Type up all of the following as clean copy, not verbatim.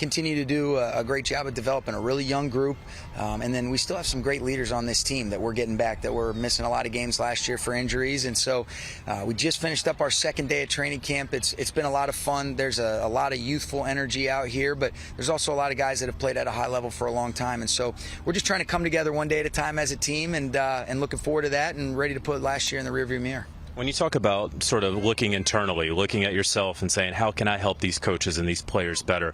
continue to do a great job of developing a really young group, and then we still have some great leaders on this team that we're getting back that were missing a lot of games last year for injuries. And so we just finished up our second day of training camp. It's been a lot of fun. There's a lot of youthful energy out here, but there's also a lot of guys that have played at a high level for a long time. And so we're just trying to come together one day at a time as a team, and looking forward to that and ready to put last year in the rearview mirror. When you talk about sort of looking internally, looking at yourself and saying, how can I help these coaches and these players better,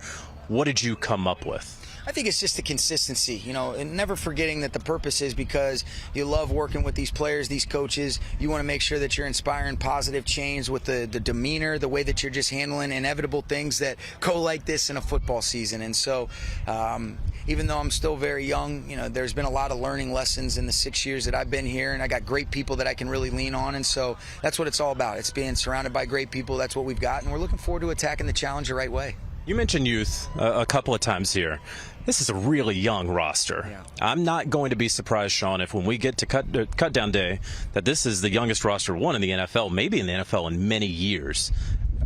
what did you come up with? I think it's just the consistency, and never forgetting that the purpose is because you love working with these players, these coaches. You want to make sure that you're inspiring positive change with the demeanor, the way that you're just handling inevitable things that go like this in a football season. And so even though I'm still very young, there's been a lot of learning lessons in the 6 years that I've been here, and I got great people that I can really lean on. And so that's what it's all about. It's being surrounded by great people. That's what we've got, and we're looking forward to attacking the challenge the right way. You mentioned youth a couple of times here. This is a really young roster. Yeah. I'm not going to be surprised, Sean, if when we get to cut down day, that this is the youngest roster, one in the NFL, maybe in the NFL in many years.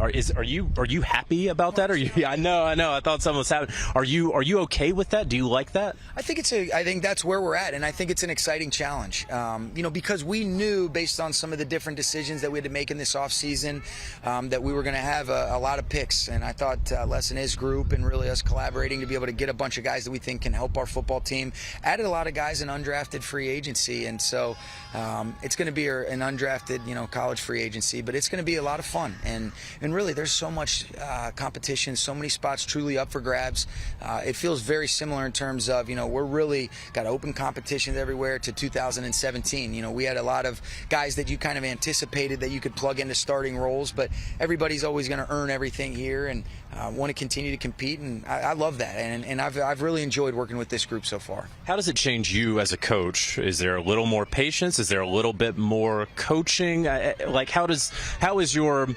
Are you happy about that? I know. I thought something was happening. Are you okay with that? Do you like that? I think that's where we're at, and I think it's an exciting challenge. Because we knew based on some of the different decisions that we had to make in this offseason that we were going to have a lot of picks, and I thought Les and his group and really us collaborating to be able to get a bunch of guys that we think can help our football team. Added a lot of guys in undrafted free agency, and so it's going to be an undrafted college free agency, but it's going to be a lot of fun. And really, there's so much competition, so many spots truly up for grabs. It feels very similar in terms of, we're really got open competition everywhere to 2017. We had a lot of guys that you kind of anticipated that you could plug into starting roles, but everybody's always going to earn everything here and want to continue to compete, and I love that. And I've really enjoyed working with this group so far. How does it change you as a coach? Is there a little more patience? Is there a little bit more coaching? How is your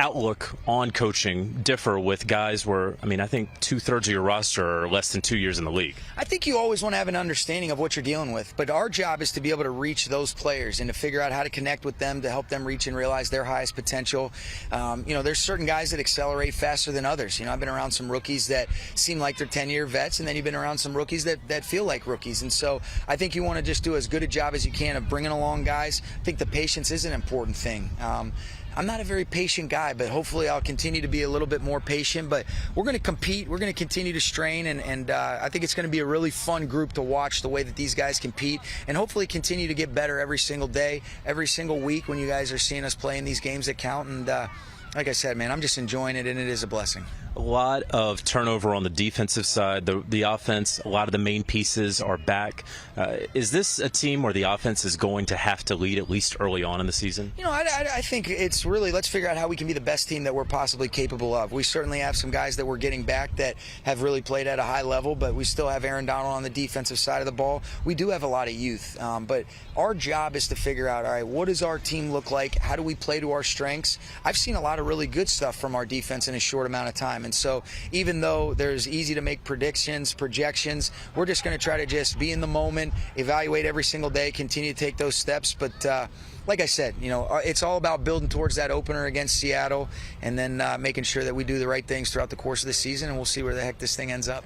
outlook on coaching differ with guys where, I think 2/3 of your roster are less than 2 years in the league? I think you always want to have an understanding of what you're dealing with, but our job is to be able to reach those players and to figure out how to connect with them to help them reach and realize their highest potential. There's certain guys that accelerate faster than others. I've been around some rookies that seem like they're 10-year vets, and then you've been around some rookies that feel like rookies. And so I think you want to just do as good a job as you can of bringing along guys. I think the patience is an important thing. I'm not a very patient guy, but hopefully I'll continue to be a little bit more patient. But we're going to compete. We're going to continue to strain, and I think it's going to be a really fun group to watch the way that these guys compete, and hopefully continue to get better every single day, every single week when you guys are seeing us playing these games that count. And like I said, man, I'm just enjoying it, and it is a blessing. A lot of turnover on the defensive side. The offense, a lot of the main pieces are back. Is this a team where the offense is going to have to lead at least early on in the season? I think it's really, let's figure out how we can be the best team that we're possibly capable of. We certainly have some guys that we're getting back that have really played at a high level, but we still have Aaron Donald on the defensive side of the ball. We do have a lot of youth, but our job is to figure out, all right, what does our team look like? How do we play to our strengths? I've seen a lot of really good stuff from our defense in a short amount of time. And so even though there's easy to make projections, we're just going to try to just be in the moment, evaluate every single day, continue to take those steps. But like I said, it's all about building towards that opener against Seattle, and then making sure that we do the right things throughout the course of the season, and we'll see where the heck this thing ends up.